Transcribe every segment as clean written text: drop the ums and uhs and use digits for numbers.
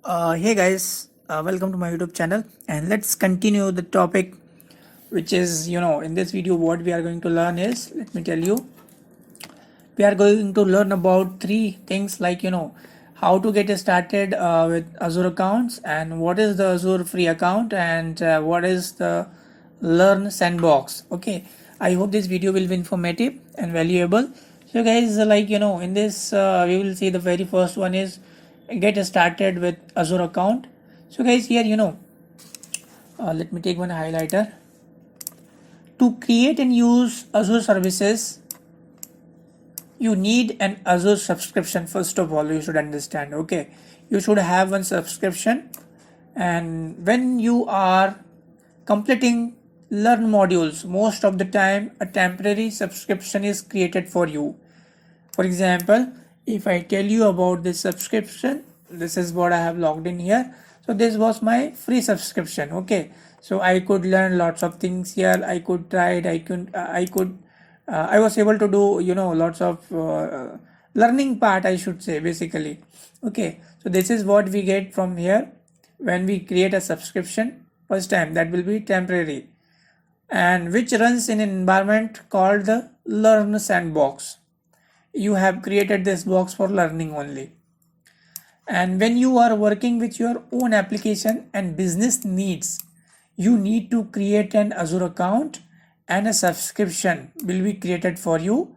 Hey guys, welcome to my YouTube channel, and let's continue the topic, which is, in this video what we are going to learn is, let me tell you, we are going to learn about three things like, how to get started with Azure accounts, and what is the Azure free account, and what is the Learn Sandbox. Okay, I hope this video will be informative and valuable. So guys, in this we will see the very first one is get started with Azure account. So guys, here let me take one highlighter. To create and use Azure services, you need an Azure subscription. First of all, you should understand. Okay, you should have one subscription, and when you are completing Learn modules, most of the time a temporary subscription is created for you. For example, if I tell you about this subscription, this is what I have logged in here. So this was my free subscription. Okay, so I could learn lots of things here. I could try it. I was able to do lots of learning part, I should say, basically. Okay, so this is what we get from here when we create a subscription first time. That will be temporary, and which runs in an environment called the Learn Sandbox. You have created this box for learning only. And when you are working with your own application and business needs, you need to create an Azure account, and a subscription will be created for you.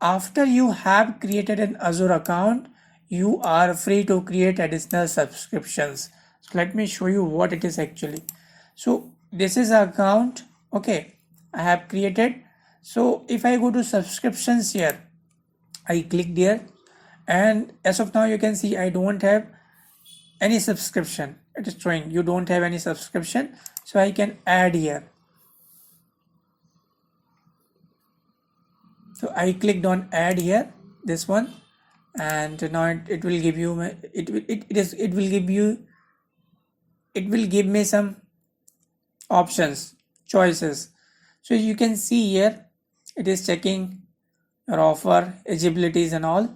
After you have created an Azure account, you are free to create additional subscriptions. So let me show you what it is actually. So this is an account. Okay, I have created. So if I go to subscriptions here, I clicked here, and as of now you can see I don't have any subscription. It is showing you don't have any subscription, so I can add here. So I clicked on add here, this one, and now it will give you it will give me some options, choices. So you can see here it is checking your offer, eligibilities and all.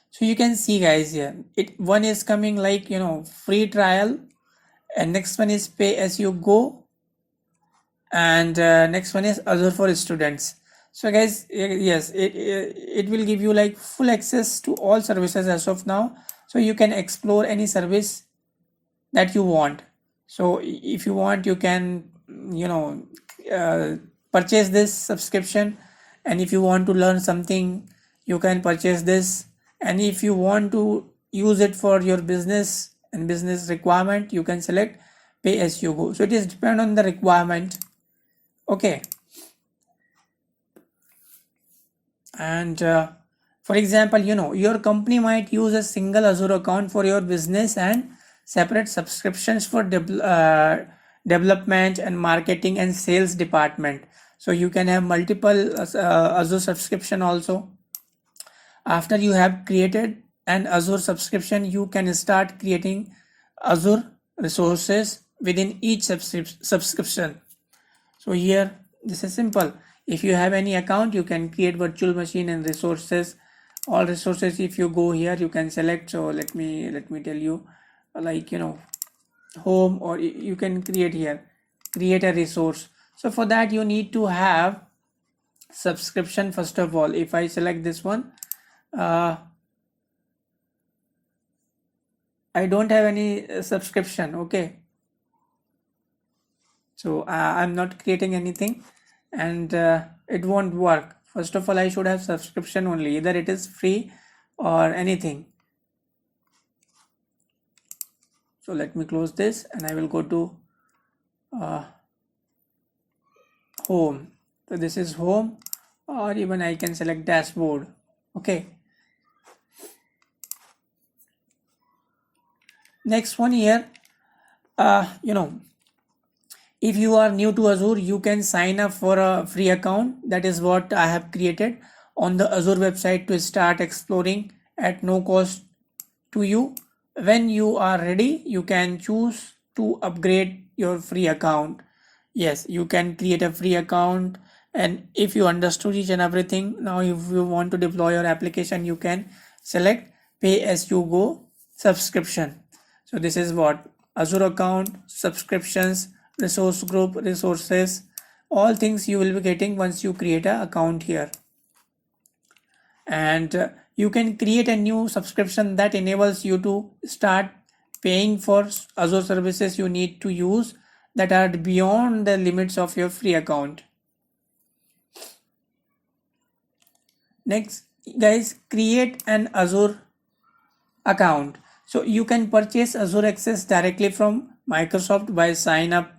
So you can see guys here, one is coming like free trial, and next one is pay as you go, and next one is Azure for students. So guys, yes, it will give you like full access to all services as of now, so you can explore any service that you want. So if you want, you can purchase this subscription, and if you want to learn something, you can purchase this, and if you want to use it for your business and business requirement, you can select pay as you go. So it is depend on the requirement. Okay, and for example, your company might use a single Azure account for your business and separate subscriptions for development and marketing and sales department. So you can have multiple Azure subscription also. After you have created an Azure subscription, you can start creating Azure resources within each subscription. So here this is simple. If you have any account, you can create virtual machine and resources. All resources, if you go here, you can select. So let me tell you, like home, or you can create here, create a resource. So for that you need to have subscription first of all. If I select this one, I don't have any subscription. Okay, so I'm not creating anything, and it won't work. First of all, I should have subscription only, either it is free or anything. So let me close this, and I will go to home. So this is home, or even I can select dashboard. Okay, next one here, if you are new to Azure, you can sign up for a free account. That is what I have created on the Azure website to start exploring at no cost to you. When you are ready, you can choose to upgrade your free account. Yes, you can create a free account, and if you understood each and everything, now if you want to deploy your application, you can select pay as you go, subscription. So this is what Azure account, subscriptions, resource group, resources, all things you will be getting once you create an account here. And you can create a new subscription that enables you to start paying for Azure services you need to use that are beyond the limits of your free account. Next, guys, create an Azure account. So you can purchase Azure Access directly from Microsoft by sign up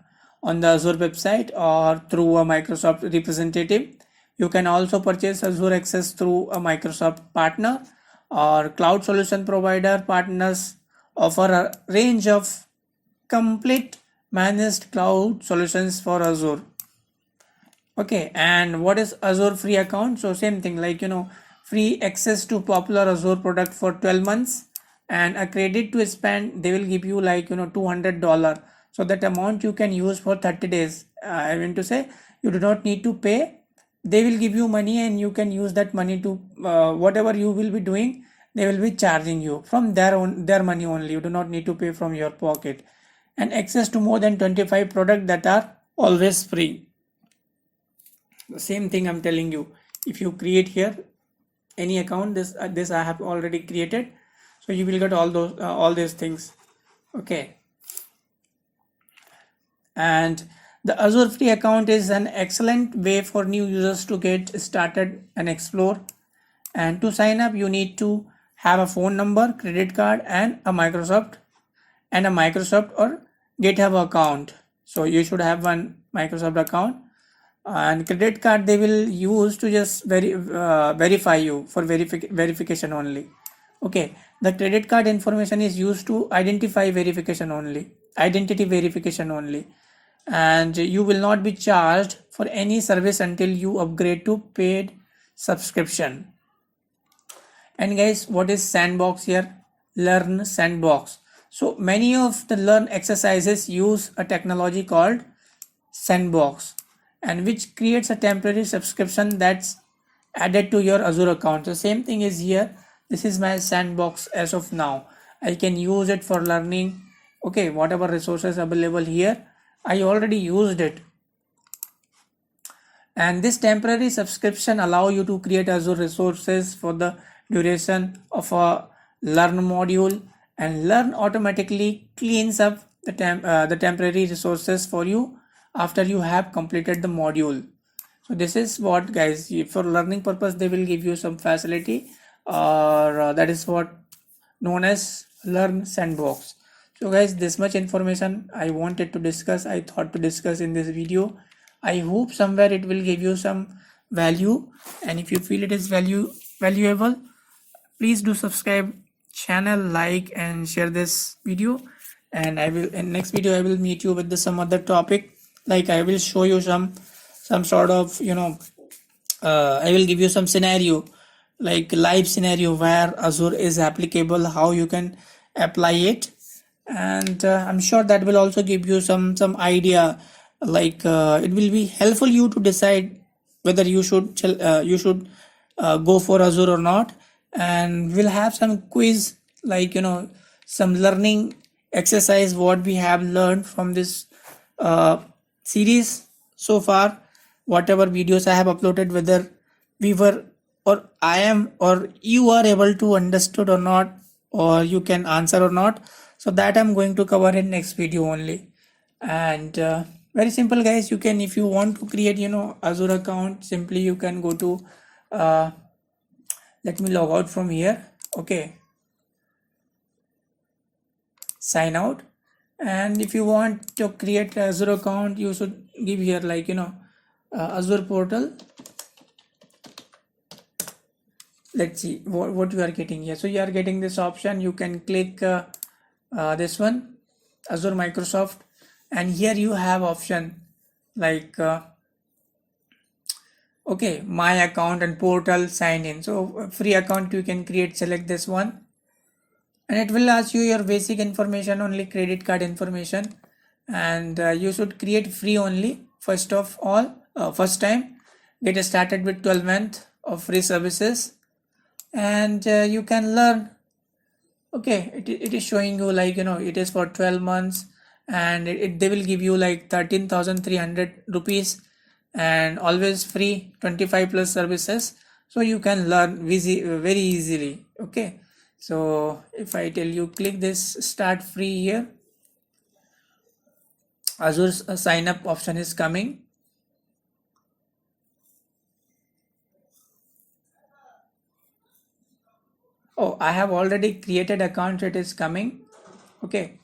on the Azure website or through a Microsoft representative. You can also purchase Azure Access through a Microsoft partner or cloud solution provider. Partners offer a range of complete managed cloud solutions for Azure. Okay, and what is Azure free account? So same thing, like free access to popular Azure product for 12 months and a credit to spend. They will give you like $200. So that amount you can use for 30 days. I mean to say, you do not need to pay. They will give you money and you can use that money to whatever you will be doing. They will be charging you from their money only. You do not need to pay from your pocket. And access to more than 25 products that are always free. The same thing I'm telling you. If you create here any account, this I have already created, so you will get all these things. Okay. And the Azure free account is an excellent way for new users to get started and explore. And to sign up, you need to have a phone number, credit card, and a Microsoft or GitHub account. So you should have one Microsoft account, and credit card they will use to just verify you for verification only. Okay, the credit card information is used to identity verification only, and you will not be charged for any service until you upgrade to paid subscription. And guys, what is Sandbox here? Learn Sandbox. So many of the learn exercises use a technology called Sandbox, and which creates a temporary subscription that's added to your Azure account. So same thing is here. This is my Sandbox as of now. I can use it for learning. Okay, whatever resources available here, I already used it. And this temporary subscription allow you to create Azure resources for the duration of a learn module, and learn automatically cleans up the temporary resources for you after you have completed the module. So this is what, guys, for learning purpose they will give you some facility, or that is what known as Learn Sandbox. So guys, this much information I wanted to discuss, I thought to discuss in this video. I hope somewhere it will give you some value, and if you feel it is valuable, please do subscribe channel, like and share this video. And I will in next video I will meet you with some other topic, like I will show you some sort of I will give you some scenario, like live scenario where Azure is applicable, how you can apply it. And I'm sure that will also give you some idea, like it will be helpful you to decide whether you should go for Azure or not. And we'll have some quiz, like some learning exercise what we have learned from this series so far, whatever videos I have uploaded, whether we were or I am or you are able to understood or not, or you can answer or not. So that I'm going to cover in next video only. And very simple, guys. You can, if you want to create Azure account, simply you can go to let me log out from here. Okay, sign out. And if you want to create Azure account, you should give here like Azure portal. Let's see what you are getting here. So you are getting this option. You can click this one, Azure Microsoft, and here you have option like okay, my account and portal, sign in. So free account you can create, select this one, and it will ask you your basic information only, credit card information, and you should create free only first of all, first time. Get started with 12 months of free services, and you can learn Okay, it is showing you like it is for 12 months, and they will give you like 13,300 rupees, and always free 25 plus services, so you can learn very easily. Okay, so if I tell you click this start free here, Azure's sign up option is coming. Oh, I have already created account, it is coming. Okay,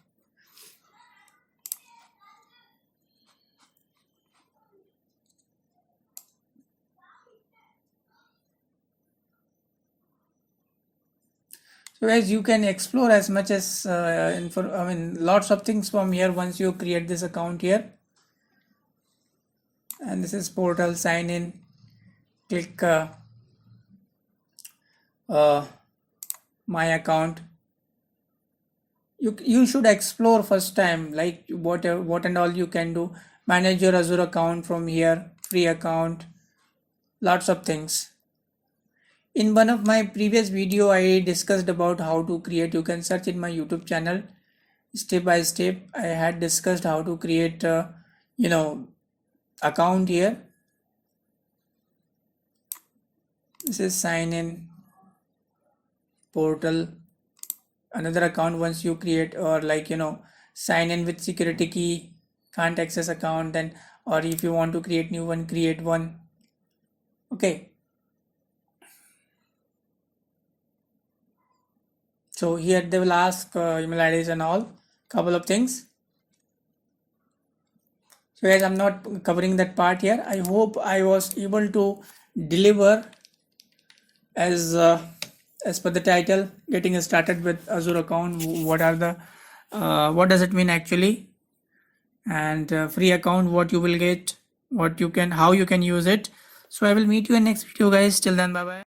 so guys, you can explore as much as I mean lots of things from here once you create this account here. And this is portal, sign in, click uh, my account. You should explore first time, like what and all you can do. Manage your Azure account from here, free account, lots of things. In one of my previous video, I discussed about how to create. You can search in my YouTube channel, step by step. I had discussed how to create you know account here. This is sign in, portal, another account once you create, or like sign in with security key, can't access account. Then, or if you want to create new one, create one. Okay, so here they will ask email IDs and all, couple of things. So guys, I'm not covering that part here. I hope I was able to deliver as per the title, getting started with Azure account. What are the what does it mean actually? And free account, what you will get, what you can, how you can use it. So I will meet you in next video guys. Till then, bye bye.